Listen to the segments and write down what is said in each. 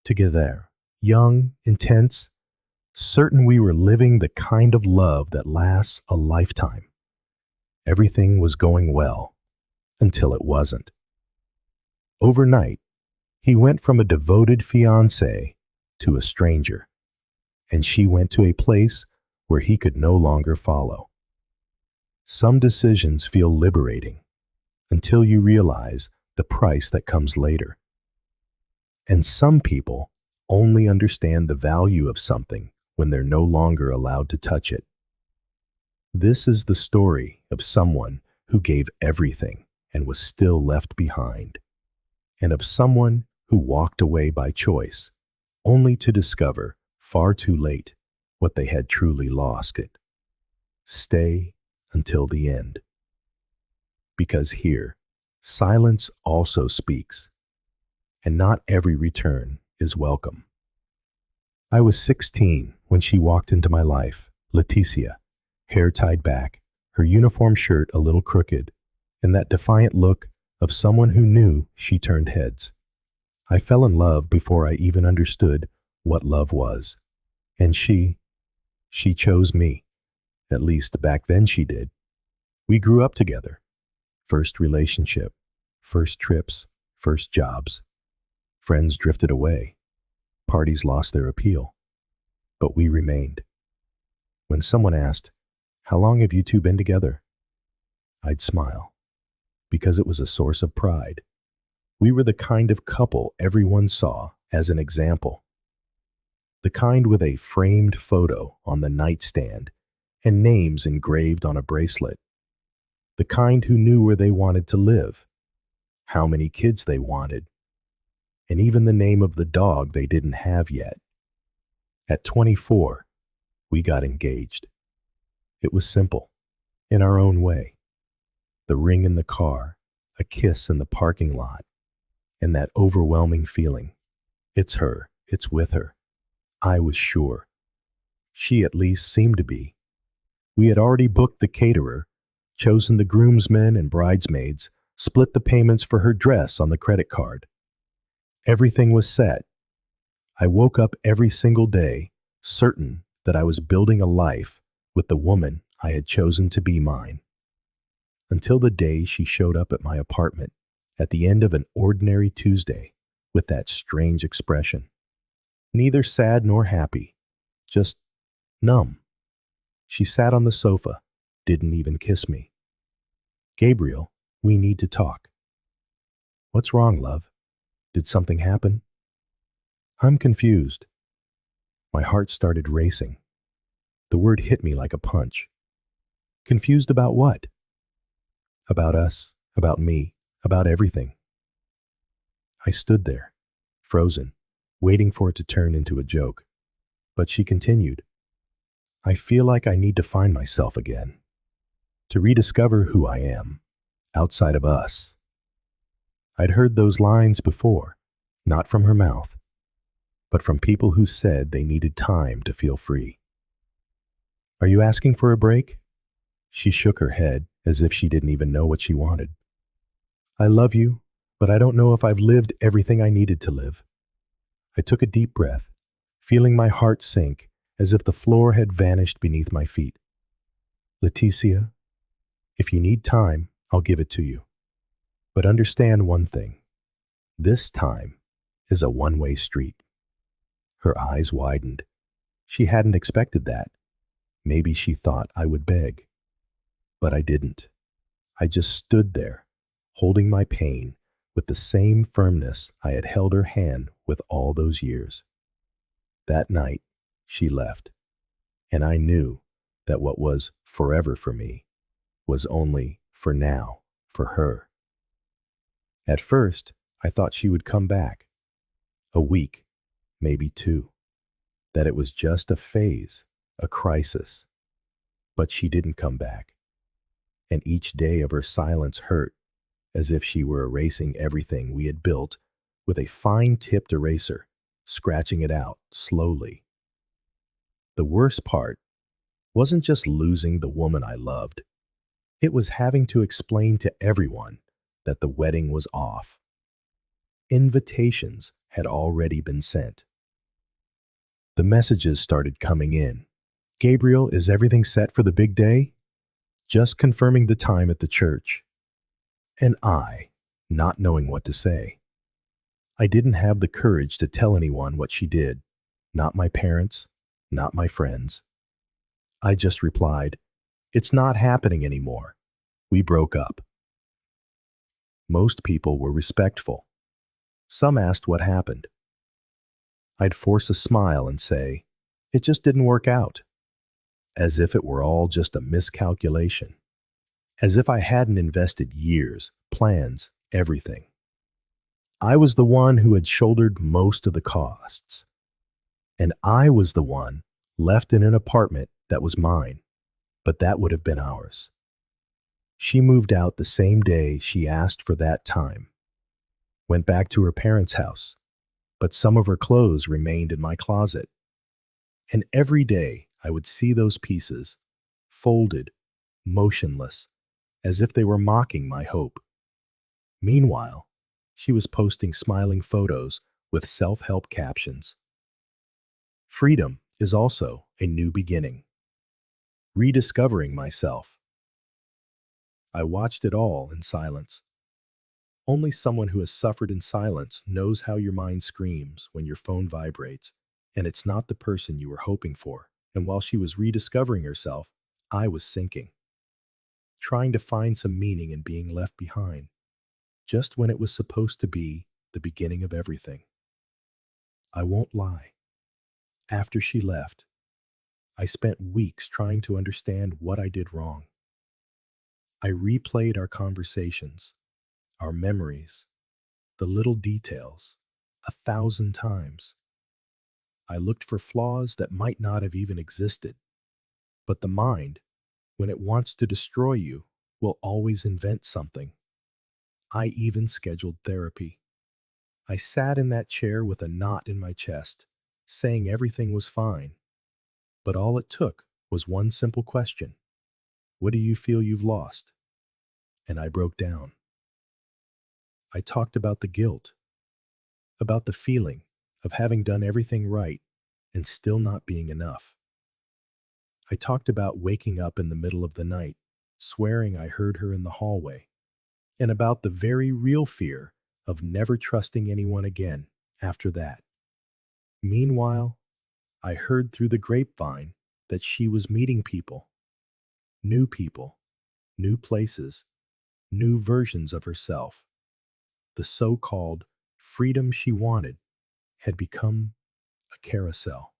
together, young, intense, certain we were living the kind of love that lasts a lifetime. Everything was going well until it wasn't. Overnight, he went from a devoted fiancé to a stranger, and she went to a place where he could no longer follow. Some decisions feel liberating until you realize the price that comes later. And some people only understand the value of something when they're no longer allowed to touch it. This is the story of someone who gave everything and was still left behind, and of someone who walked away by choice, only to discover far too late what they had truly lost it. Stay until the end. Because here, silence also speaks, and not every return is welcome. I was 16 when she walked into my life, Leticia, hair tied back, her uniform shirt a little crooked, and that defiant look of someone who knew she turned heads. I fell in love before I even understood what love was. And she chose me. At least back then she did. We grew up together. First relationship, first trips, first jobs. Friends drifted away. Parties lost their appeal. But we remained. When someone asked, "How long have you two been together?" I'd smile, because it was a source of pride. We were the kind of couple everyone saw as an example. The kind with a framed photo on the nightstand and names engraved on a bracelet. The kind who knew where they wanted to live, how many kids they wanted, and even the name of the dog they didn't have yet. At 24, we got engaged. It was simple, in our own way. The ring in the car, a kiss in the parking lot, and that overwhelming feeling. It's her, it's with her. I was sure. She at least seemed to be. We had already booked the caterer, chosen the groomsmen and bridesmaids, split the payments for her dress on the credit card. Everything was set. I woke up every single day, certain that I was building a life with the woman I had chosen to be mine. Until the day she showed up at my apartment at the end of an ordinary Tuesday with that strange expression. Neither sad nor happy, just numb. She sat on the sofa, didn't even kiss me. "Gabriel, we need to talk." "What's wrong, love? Did something happen?" "I'm confused." My heart started racing. The word hit me like a punch. "Confused about what?" "About us, about me, about everything." I stood there, frozen, waiting for it to turn into a joke. But she continued, "I feel like I need to find myself again, to rediscover who I am, outside of us." I'd heard those lines before, not from her mouth, but from people who said they needed time to feel free. "Are you asking for a break?" She shook her head as if she didn't even know what she wanted. "I love you, but I don't know if I've lived everything I needed to live." I took a deep breath, feeling my heart sink as if the floor had vanished beneath my feet. "Leticia, if you need time, I'll give it to you. But understand one thing. This time is a one-way street." Her eyes widened. She hadn't expected that. Maybe she thought I would beg. But I didn't. I just stood there, holding my pain with the same firmness I had held her hand with all those years. That night, she left, and I knew that what was forever for me was only for now for her. At first, I thought she would come back. A week, maybe two. That it was just a phase, a crisis. But she didn't come back. And each day of her silence hurt, as if she were erasing everything we had built with a fine-tipped eraser, scratching it out slowly. The worst part wasn't just losing the woman I loved. It was having to explain to everyone that the wedding was off. Invitations had already been sent. The messages started coming in. Gabriel, is everything set for the big day? Just confirming the time at the church. And I, not knowing what to say. I didn't have the courage to tell anyone what she did. Not my parents, not my friends. I just replied, "It's not happening anymore. We broke up." Most people were respectful. Some asked what happened. I'd force a smile and say, "It just didn't work out," as if it were all just a miscalculation, as if I hadn't invested years, plans, everything. I was the one who had shouldered most of the costs, and I was the one left in an apartment that was mine, but that would have been ours. She moved out the same day she asked for that time, went back to her parents' house, but some of her clothes remained in my closet. And every day I would see those pieces, folded, motionless, as if they were mocking my hope. Meanwhile, she was posting smiling photos with self-help captions. Freedom is also a new beginning. Rediscovering myself. I watched it all in silence. Only someone who has suffered in silence knows how your mind screams when your phone vibrates, and it's not the person you were hoping for. And while she was rediscovering herself, I was sinking, trying to find some meaning in being left behind, just when it was supposed to be the beginning of everything. I won't lie. After she left, I spent weeks trying to understand what I did wrong. I replayed our conversations, our memories, the little details, 1,000 times. I looked for flaws that might not have even existed. But the mind, when it wants to destroy you, will always invent something. I even scheduled therapy. I sat in that chair with a knot in my chest, saying everything was fine. But all it took was one simple question. What do you feel you've lost? And I broke down. I talked about the guilt, about the feeling of having done everything right and still not being enough. I talked about waking up in the middle of the night, swearing I heard her in the hallway, and about the very real fear of never trusting anyone again after that. Meanwhile, I heard through the grapevine that she was meeting people, new places, new versions of herself. The so-called freedom she wanted had become a carousel.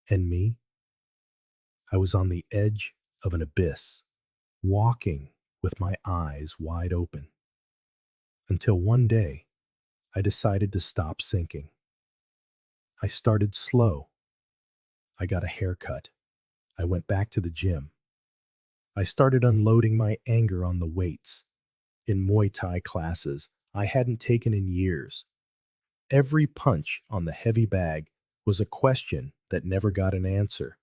And me? I was on the edge of an abyss, walking with my eyes wide open. Until one day, I decided to stop sinking. I started slow. I got a haircut. I went back to the gym. I started unloading my anger on the weights. In Muay Thai classes I hadn't taken in years. Every punch on the heavy bag was a question that never got an answer.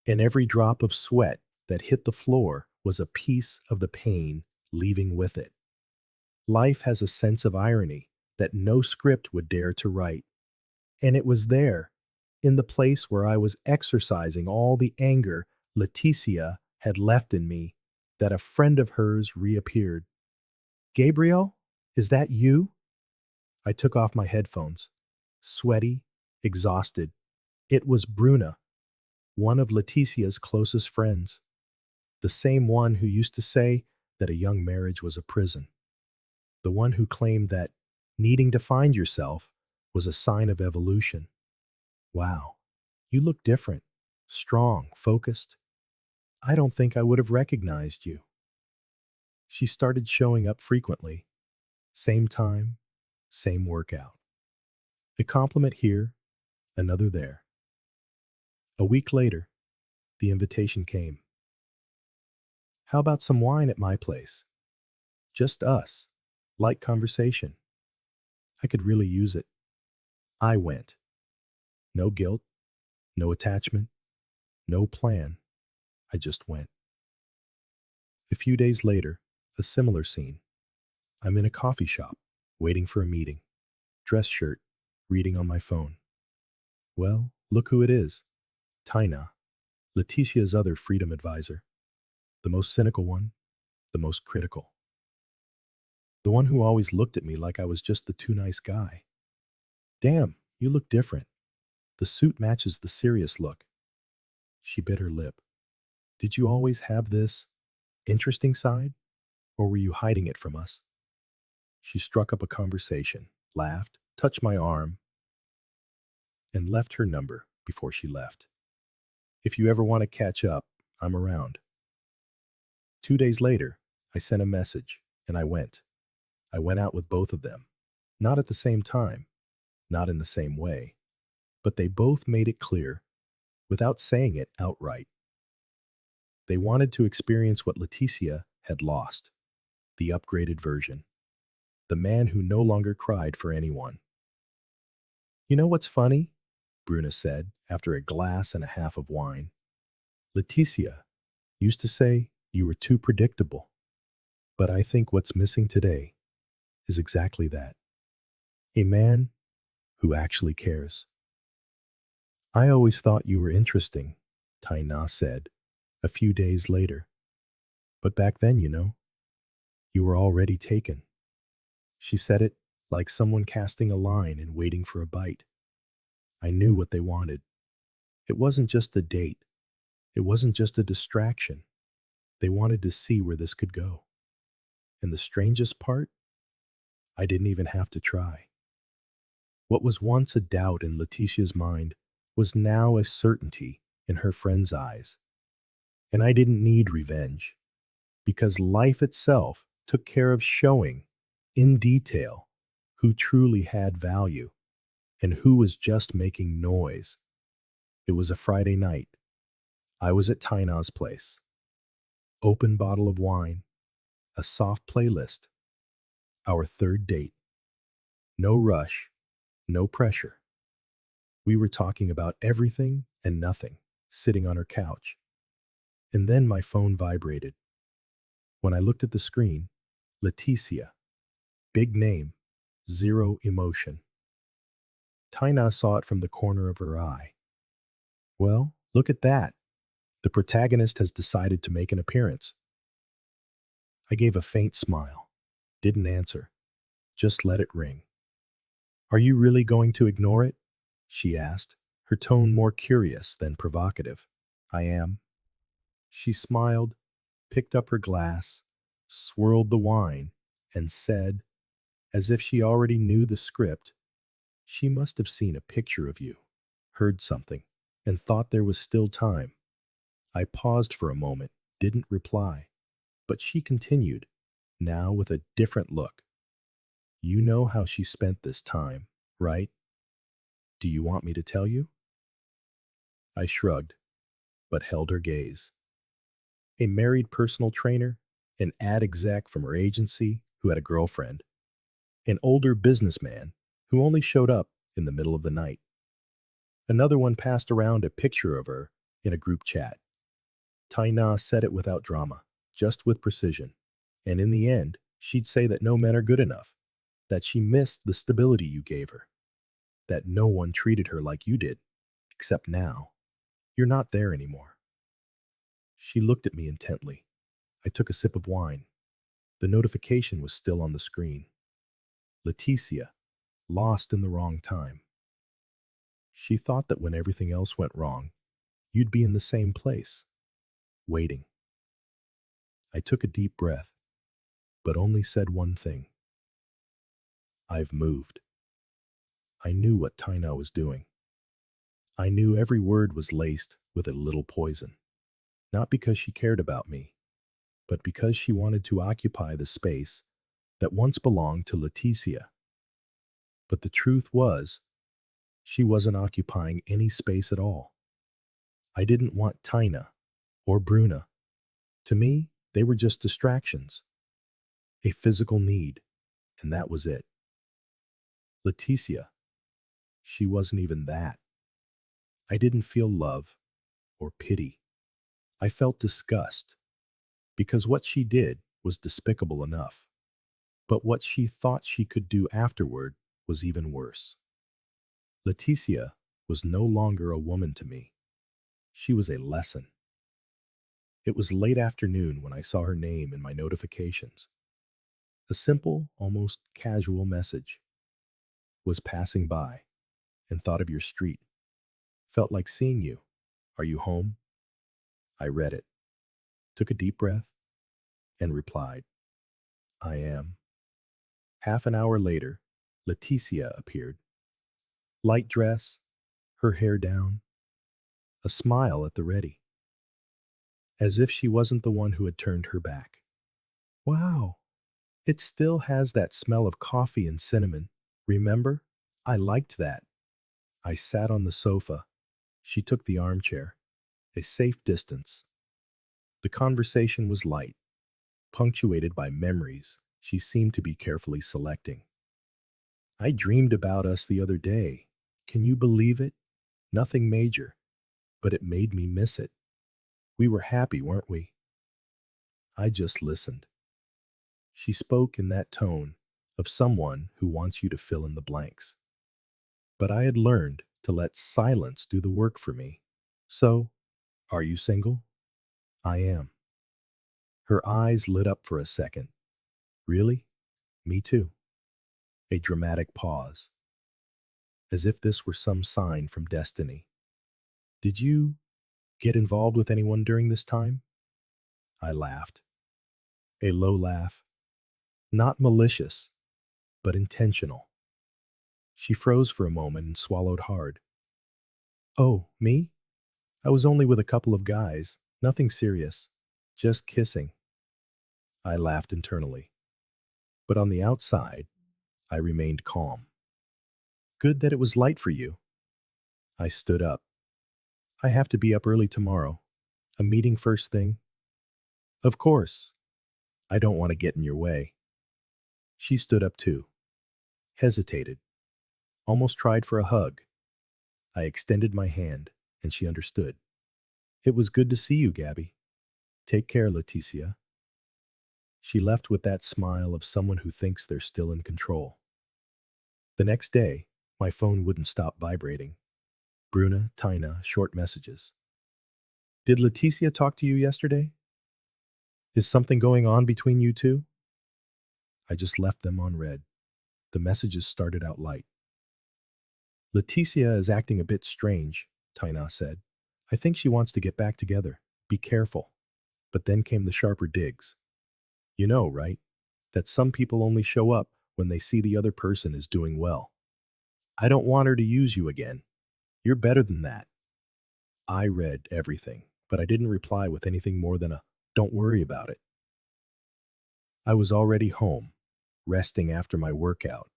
And every drop of sweat that hit the floor was a piece of the pain leaving with it. Life has a sense of irony that no script would dare to write. And it was there, in the place where I was exercising all the anger Leticia had left in me, that a friend of hers reappeared. "Gabriel, is that you?" I took off my headphones, sweaty, exhausted. It was Bruna, one of Leticia's closest friends, the same one who used to say that a young marriage was a prison, the one who claimed that needing to find yourself was a sign of evolution. "Wow, you look different, strong, focused. I don't think I would have recognized you." She started showing up frequently, same time, same workout. A compliment here, another there. A week later, the invitation came. "How about some wine at my place? Just us, light conversation." I could really use it. I went. No guilt, no attachment, no plan. I just went. A few days later, a similar scene. I'm in a coffee shop, waiting for a meeting. Dress shirt, reading on my phone. Well, look who it is. Taina, Leticia's other freedom advisor. The most cynical one, the most critical. The one who always looked at me like I was just the too nice guy. Damn, you look different. The suit matches the serious look. She bit her lip. Did you always have this interesting side, or were you hiding it from us? She struck up a conversation, laughed, touched my arm, and left her number before she left. If you ever want to catch up, I'm around. 2 days later, I sent a message, and I went. I went out with both of them. Not at the same time, not in the same way, but they both made it clear, without saying it outright. They wanted to experience what Leticia had lost, the upgraded version, the man who no longer cried for anyone. You know what's funny? Bruna said after a glass and a half of wine. Leticia used to say you were too predictable. But I think what's missing today is exactly that. A man who actually cares. I always thought you were interesting, Taina said a few days later. But back then, you were already taken. She said it like someone casting a line and waiting for a bite. I knew what they wanted. It wasn't just a date. It wasn't just a distraction. They wanted to see where this could go. And the strangest part? I didn't even have to try. What was once a doubt in Leticia's mind was now a certainty in her friend's eyes. And I didn't need revenge, because life itself took care of showing, in detail, who truly had value and who was just making noise. It was a Friday night. I was at Taina's place. Open bottle of wine, a soft playlist, our third date. No rush, no pressure. We were talking about everything and nothing, sitting on her couch. And then my phone vibrated. When I looked at the screen, Leticia, big name, zero emotion. Taina saw it from the corner of her eye. Well, look at that. The protagonist has decided to make an appearance. I gave a faint smile, didn't answer, just let it ring. Are you really going to ignore it? She asked, her tone more curious than provocative. I am. She smiled, picked up her glass, swirled the wine, and said, as if she already knew the script, she must have seen a picture of you, heard something, and thought there was still time. I paused for a moment, didn't reply, but she continued, now with a different look. You know how she spent this time, right? Do you want me to tell you? I shrugged, but held her gaze. A married personal trainer, an ad exec from her agency who had a girlfriend, an older businessman who only showed up in the middle of the night. Another one passed around a picture of her in a group chat. Taina said it without drama, just with precision. And in the end, she'd say that no men are good enough, that she missed the stability you gave her, that no one treated her like you did, except now. You're not there anymore. She looked at me intently. I took a sip of wine. The notification was still on the screen. Leticia, lost in the wrong time. She thought that when everything else went wrong, you'd be in the same place, waiting. I took a deep breath, but only said one thing. I've moved. I knew what Taina was doing. I knew every word was laced with a little poison. Not because she cared about me, but because she wanted to occupy the space that once belonged to Leticia. But the truth was, she wasn't occupying any space at all. I didn't want Taina or Bruna. To me, they were just distractions, a physical need, and that was it. Leticia, she wasn't even that. I didn't feel love or pity. I felt disgust, because what she did was despicable enough. But what she thought she could do afterward was even worse. Leticia was no longer a woman to me. She was a lesson. It was late afternoon when I saw her name in my notifications. A simple, almost casual message. Was passing by and thought of your street. Felt like seeing you. Are you home? I read it, took a deep breath, and replied, I am. Half an hour later, Leticia appeared. Light dress, her hair down, a smile at the ready, as if she wasn't the one who had turned her back. Wow, it still has that smell of coffee and cinnamon. Remember? I liked that. I sat on the sofa. She took the armchair, a safe distance. The conversation was light, punctuated by memories she seemed to be carefully selecting. I dreamed about us the other day. Can you believe it? Nothing major, but it made me miss it. We were happy, weren't we? I just listened. She spoke in that tone of someone who wants you to fill in the blanks. But I had learned to let silence do the work for me. So, are you single? I am. Her eyes lit up for a second. Really? Me too. A dramatic pause, as if this were some sign from destiny. Did you get involved with anyone during this time? I laughed. A low laugh. Not malicious, but intentional. She froze for a moment and swallowed hard. Oh, me? I was only with a couple of guys. Nothing serious. Just kissing. I laughed internally. But on the outside, I remained calm. Good that it was light for you. I stood up. I have to be up early tomorrow. A meeting first thing? Of course. I don't want to get in your way. She stood up too. Hesitated. Almost tried for a hug. I extended my hand, and she understood. It was good to see you, Gabby. Take care, Leticia. She left with that smile of someone who thinks they're still in control. The next day, my phone wouldn't stop vibrating. Bruna, Tina, short messages. Did Leticia talk to you yesterday? Is something going on between you two? I just left them on read. The messages started out light. Leticia is acting a bit strange, Tina said. I think she wants to get back together. Be careful. But then came the sharper digs. You know, right? That some people only show up when they see the other person is doing well. I don't want her to use you again. You're better than that. I read everything, but I didn't reply with anything more than a don't worry about it. I was already home, resting after my workout,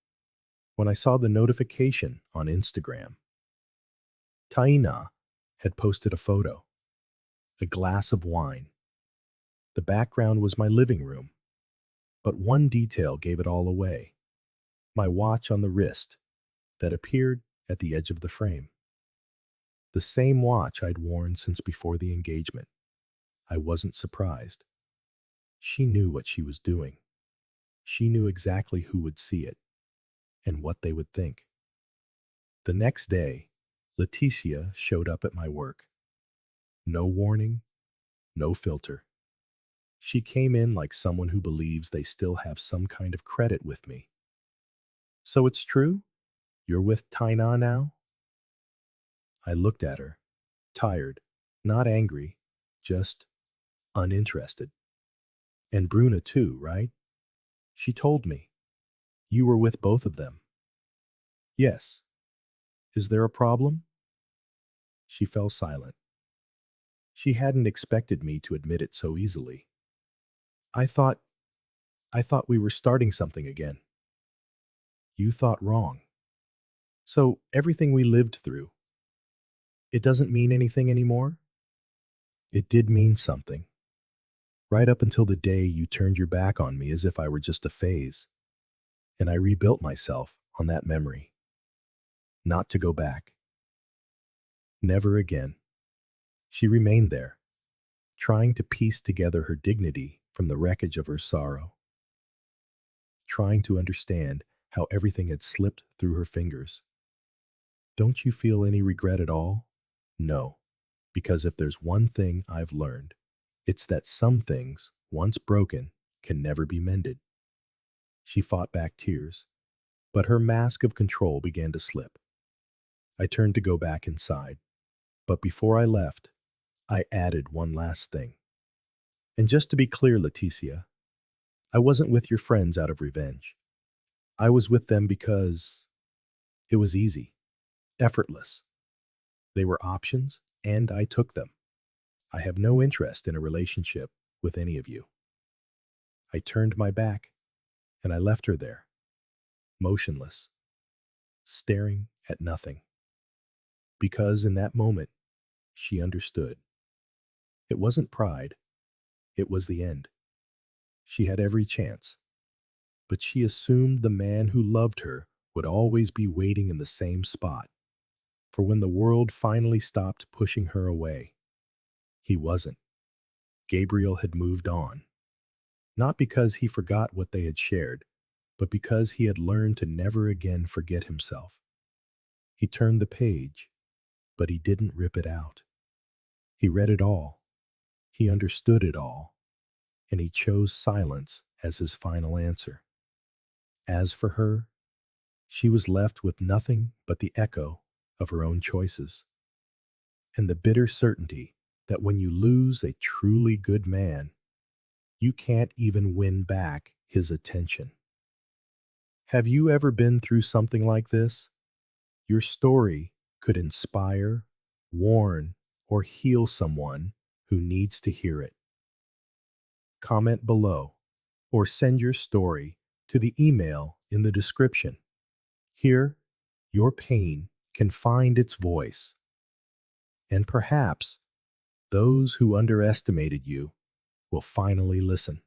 when I saw the notification on Instagram. Taina had posted a photo, a glass of wine. The background was my living room, but one detail gave it all away. My watch on the wrist that appeared at the edge of the frame. The same watch I'd worn since before the engagement. I wasn't surprised. She knew what she was doing. She knew exactly who would see it and what they would think. The next day, Leticia showed up at my work. No warning, no filter. She came in like someone who believes they still have some kind of credit with me. So it's true? You're with Tina now? I looked at her, tired, not angry, just uninterested. And Bruna too, right? She told me. You were with both of them. Yes. Is there a problem? She fell silent. She hadn't expected me to admit it so easily. I thought we were starting something again. You thought wrong. So everything we lived through, it doesn't mean anything anymore? It did mean something. Right up until the day you turned your back on me as if I were just a phase. And I rebuilt myself on that memory. Not to go back. Never again. She remained there, trying to piece together her dignity from the wreckage of her sorrow. trying to understand how everything had slipped through her fingers. Don't you feel any regret at all? No, because if there's one thing I've learned, it's that some things, once broken, can never be mended. She fought back tears, but her mask of control began to slip. I turned to go back inside, but before I left, I added one last thing. And just to be clear, Leticia, I wasn't with your friends out of revenge. I was with them because it was easy, effortless. They were options, and I took them. I have no interest in a relationship with any of you. I turned my back, and I left her there, motionless, staring at nothing. Because in that moment, she understood. It wasn't pride, it was the end. She had every chance, but she assumed the man who loved her would always be waiting in the same spot. For when the world finally stopped pushing her away, he wasn't. Gabriel had moved on. Not because he forgot what they had shared, but because he had learned to never again forget himself. He turned the page, but he didn't rip it out. He read it all. He understood it all. And he chose silence as his final answer. As for her, she was left with nothing but the echo of her own choices, and the bitter certainty that when you lose a truly good man, you can't even win back his attention. Have you ever been through something like this? Your story could inspire, warn, or heal someone who needs to hear it. Comment below or send your story to the email in the description. Here, your pain can find its voice. And perhaps those who underestimated you will finally listen.